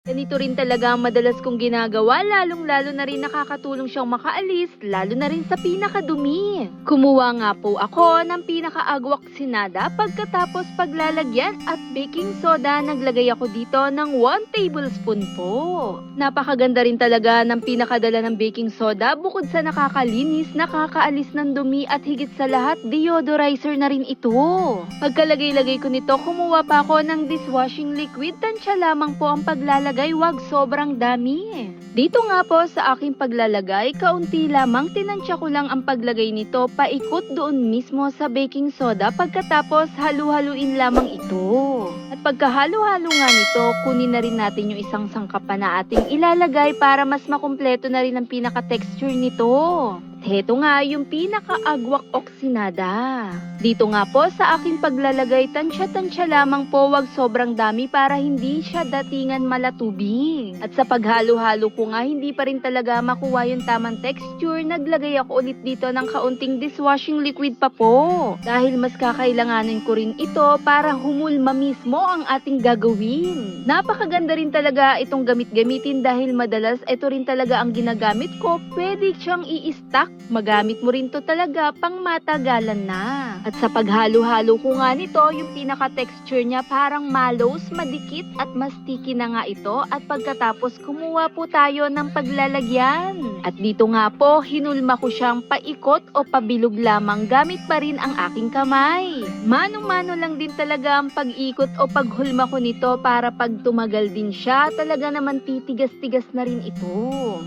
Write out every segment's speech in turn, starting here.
Ganito rin talaga ang madalas kong ginagawa, lalong-lalo na rin nakakatulong siyang makaalis, lalo na rin sa pinakadumi. Kumuha nga po ako ng pinakaagwak sinada, pagkatapos paglalagyan at baking soda, naglagay ako dito ng 1 tablespoon po. Napakaganda rin talaga ng pinakadala ng baking soda, bukod sa nakakalinis, nakakaalis ng dumi at higit sa lahat, deodorizer na rin ito. Pagkalagay-lagay ko nito, kumuha pa ako ng dishwashing liquid, tansya lamang po ang paglalagay, wag sobrang dami. Dito nga po sa aking paglalagay, kaunti lamang, tinansya ko lang ang paglagay nito, paikot doon mismo sa baking soda, pagkatapos halu-haluin lamang ito. At pagkahalo-halo nga nito, kunin na rin natin yung isang sangkap pa na ating ilalagay para mas makumpleto na rin ang pinaka-texture nito. Heto nga yung pinaka-agwak oksinada. Dito nga po sa aking paglalagay, tansya-tansya lamang po, wag sobrang dami para hindi siya datingan malatubig. At sa paghalo-halo ko nga, hindi pa rin talaga makuha yung tamang texture, naglagay ako ulit dito ng kaunting dishwashing liquid pa po. Dahil mas kakailanganin ko rin ito para humulma mismo ang ating gagawin. Napakaganda rin talaga itong gamit-gamitin dahil madalas ito rin talaga ang ginagamit ko. Pwede siyang i-stack, magamit mo rin to talaga pang matagalan na. At sa paghalo-halo ko nga nito, yung pinaka-texture niya parang malos, madikit at mas sticky na nga ito. At pagkatapos kumuha po tayo ng paglalagyan. At dito nga po, hinulma ko siyang paikot o pabilog lamang, gamit pa rin ang aking kamay. Mano-mano lang din talaga ang pag-ikot o paghulma ko nito para pag tumagal din siya, talaga naman titigas-tigas na rin ito.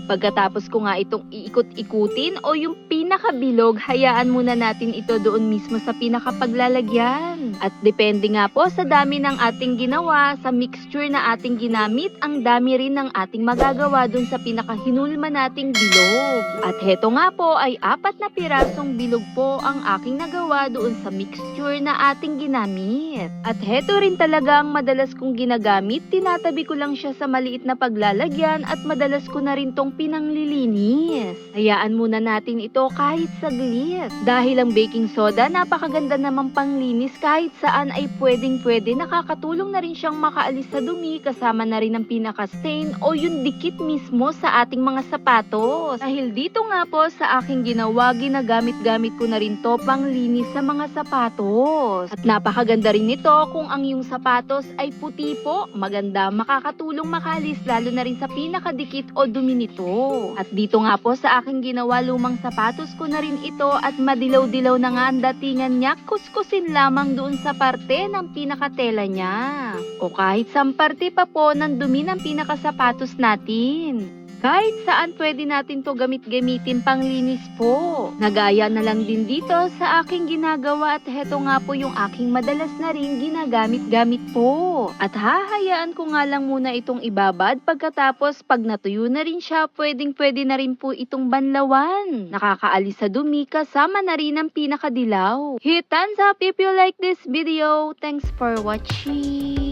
Pagkatapos ko nga itong iikot-ikutin o yung pinakabilog, hayaan muna natin ito doon mismo sa pinakapaglalagyan. At depende nga po sa dami ng ating ginawa, sa mixture na ating ginamit, ang dami rin ng ating magagawa doon sa pinakahinulma nating bilog. At heto nga po ay 4 na pirasong bilog po ang aking nagawa doon sa mixture na ating ginamit. At heto rin talaga ang madalas kong ginagamit, tinatabi ko lang siya sa maliit na paglalagyan at madalas ko na rin tong pinanglilinis. Hayaan muna natin ito kahit saglit. Dahil ang baking soda, napakaganda namang panglinis, kahit saan ay pwedeng-pwede, nakakatulong na rin siyang makaalis sa dumi, kasama na rin ang pinaka-stain o yung dikit mismo sa ating mga sapatos. Dahil dito nga po sa aking ginawa, ginagamit-gamit ko na rin to panglinis sa mga sapatos. At napakaganda rin nito kung ang iyong sapatos ay puti po, maganda, makakatulong makaalis lalo na rin sa pinakadikit o dumi nito. At dito nga po sa aking ginawa, lumang sapatos ko na rin ito at madilaw-dilaw na nga ang datingan niya, kuskusin lamang doon sa parte ng pinakatela niya. O kahit sa parte pa po ng dumi ng pinakasapatos natin. Kahit saan pwede natin to gamit-gamitin panglinis po. Nagaya na lang din dito sa aking ginagawa at heto nga po yung aking madalas na rin ginagamit-gamit po. At hahayaan ko nga lang muna itong ibabad, pagkatapos pag natuyo na rin siya, pwedeng-pwede na rin po itong banlawan. Nakakaalis sa dumi, kasama na rin ang pinakadilaw. Hit thumbs up if you like this video. Thanks for watching.